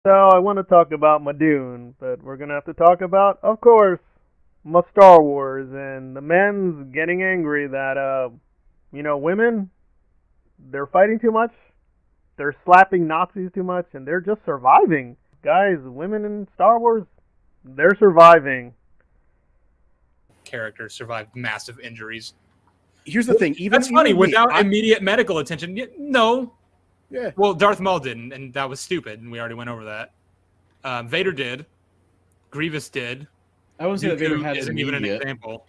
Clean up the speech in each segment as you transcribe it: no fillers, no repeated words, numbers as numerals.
So I want to talk about my Dune, but we're going to have to talk about, of course, my Star Wars and the men's getting angry that, women, they're fighting too much, they're slapping Nazis too much, and they're just surviving. Guys, women in Star Wars, they're surviving. Characters survived massive injuries. Here's the thing. That's funny. Without immediate medical attention, no. Yeah. Well, Darth Maul didn't, and that was stupid, and we already went over that. Vader did. Grievous did. I wouldn't say that Vader had isn't immediate. even an example.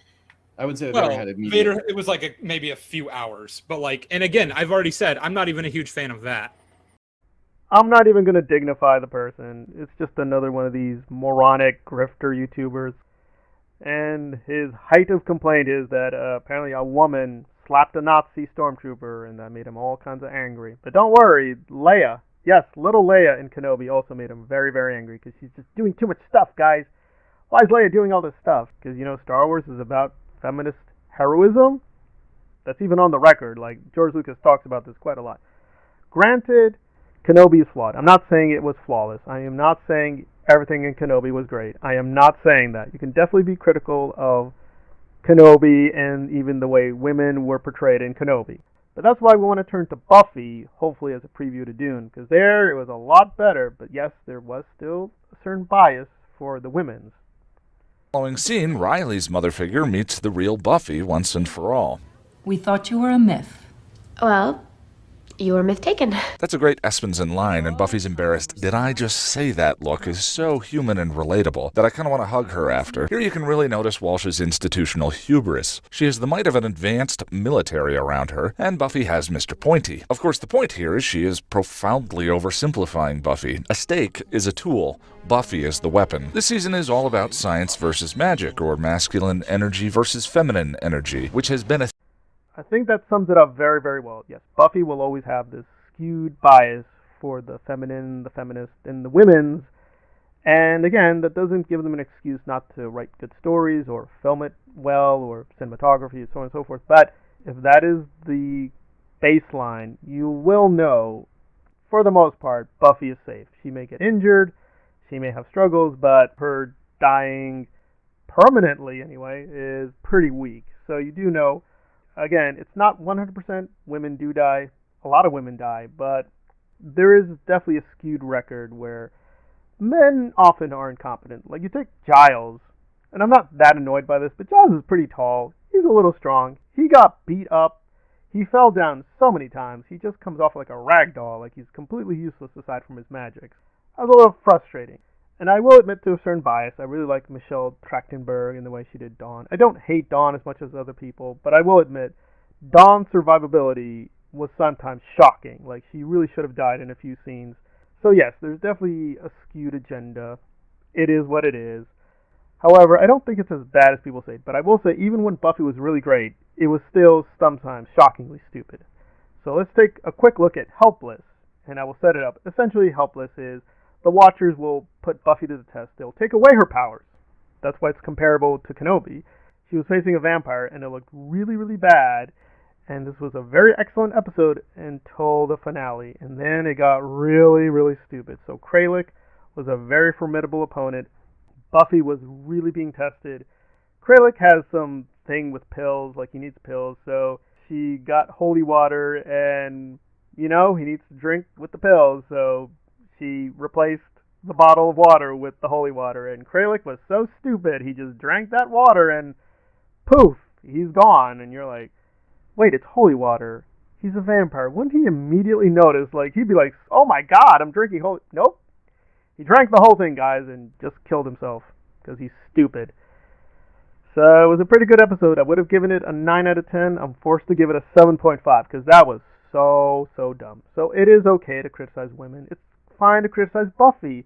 I would say that Vader had immediate. Vader, it was like maybe a few hours, but and again, I've already said I'm not even a huge fan of that. I'm not even going to dignify the person. It's just another one of these moronic grifter YouTubers. And his height of complaint is that apparently a woman slapped a Nazi stormtrooper, and that made him all kinds of angry. But don't worry, Leia, yes, little Leia in Kenobi also made him very, very angry, because she's just doing too much stuff, guys. Why is Leia doing all this stuff? Because, Star Wars is about feminist heroism. That's even on the record. Like, George Lucas talks about this quite a lot. Granted, Kenobi is flawed. I'm not saying it was flawless. I am not saying everything in Kenobi was great. I am not saying that. You can definitely be critical of Kenobi and even the way women were portrayed in Kenobi. But that's why we want to turn to Buffy, hopefully as a preview to Dune, because there it was a lot better, but yes, there was still a certain bias for the women's. Following scene, Riley's mother figure meets the real Buffy once and for all. We thought you were a myth. Well, you were myth taken. That's a great Espenson line, and Buffy's embarrassed "did I just say that" look is so human and relatable that I kind of want to hug her after. Here you can really notice Walsh's institutional hubris. She has the might of an advanced military around her, and Buffy has Mr. Pointy. Of course, the point here is she is profoundly oversimplifying Buffy. A stake is a tool. Buffy is the weapon. This season is all about science versus magic, or masculine energy versus feminine energy, which has been a I think that sums it up very, very well. Yes, Buffy will always have this skewed bias for the feminine, the feminist, and the women's. And again, that doesn't give them an excuse not to write good stories or film it well or cinematography, so on and so forth. But if that is the baseline, you will know, for the most part, Buffy is safe. She may get injured, she may have struggles, but her dying permanently, anyway, is pretty weak. So you do know. Again, it's not 100% women do die. A lot of women die, but there is definitely a skewed record where men often are incompetent. Like, you take Giles, and I'm not that annoyed by this, but Giles is pretty tall. He's a little strong. He got beat up. He fell down so many times. He just comes off like a rag doll, like he's completely useless aside from his magic. That was a little frustrating. And I will admit to a certain bias. I really like Michelle Trachtenberg and the way she did Dawn. I don't hate Dawn as much as other people, but I will admit Dawn's survivability was sometimes shocking. Like, she really should have died in a few scenes. So yes, there's definitely a skewed agenda. It is what it is. However, I don't think it's as bad as people say. But I will say, even when Buffy was really great, it was still sometimes shockingly stupid. So let's take a quick look at Helpless, and I will set it up. Essentially, Helpless is the Watchers will put Buffy to the test. They'll take away her powers. That's why it's comparable to Kenobi. She was facing a vampire, and it looked really, really bad. And this was a very excellent episode until the finale. And then it got really, really stupid. So Kralik was a very formidable opponent. Buffy was really being tested. Kralik has some thing with pills, like he needs pills. So she got holy water, and, he needs to drink with the pills. So she replaced the bottle of water with the holy water, and Kralik was so stupid, he just drank that water, and poof, he's gone, and you're like, wait, it's holy water. He's a vampire. Wouldn't he immediately notice? Like, he'd be like, oh my god, I'm drinking holy... Nope. He drank the whole thing, guys, and just killed himself, because he's stupid. So, it was a pretty good episode. I would have given it a 9 out of 10. I'm forced to give it a 7.5, because that was so dumb. So, it is okay to criticize women. It's fine to criticize Buffy,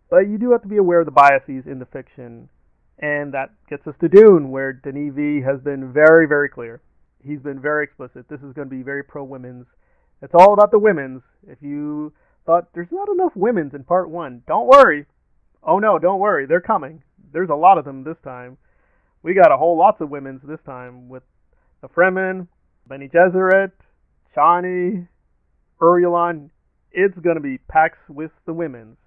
but you do have to be aware of the biases in the fiction, and that gets us to Dune, where Denis V has been very, very clear. He's been very explicit. This is going to be very pro-women's. It's all about the women's. If you thought there's not enough women's in part 1, don't worry. Oh no, don't worry. They're coming. There's a lot of them this time. We got a whole lots of women's this time with the Fremen, Bene Gesserit, Chani, Urulon. It's going to be packed with the women's.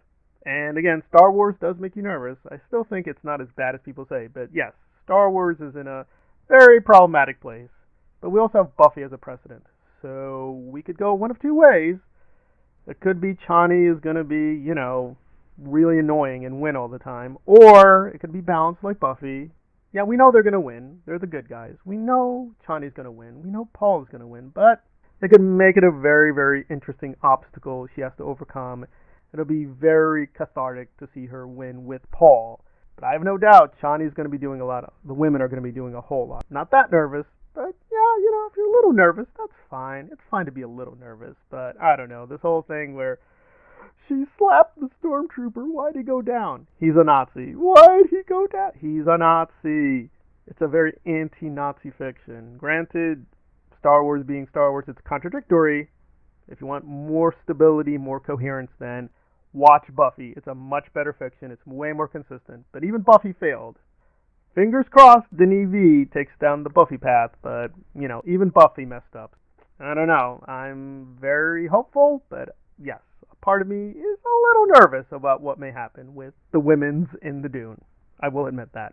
And again, Star Wars does make you nervous. I still think it's not as bad as people say, but yes, Star Wars is in a very problematic place. But we also have Buffy as a precedent. So we could go one of two ways. It could be Chani is going to be, really annoying and win all the time. Or it could be balanced like Buffy. Yeah, we know they're going to win. They're the good guys. We know Chani's going to win. We know Paul's going to win. But they could make it a very, very interesting obstacle she has to overcome. It'll be very cathartic to see her win with Paul. But I have no doubt Chani's going to be doing the women are going to be doing a whole lot. Not that nervous, but yeah, if you're a little nervous, that's fine. It's fine to be a little nervous, but I don't know. This whole thing where she slapped the stormtrooper, why'd he go down? He's a Nazi. Why'd he go down? He's a Nazi. It's a very anti-Nazi fiction. Granted, Star Wars being Star Wars, it's contradictory. If you want more stability, more coherence, then watch Buffy. It's a much better fiction. It's way more consistent. But even Buffy failed. Fingers crossed Denis V takes down the Buffy path, but, even Buffy messed up. I don't know. I'm very hopeful, but yes, a part of me is a little nervous about what may happen with the women's in the Dune. I will admit that.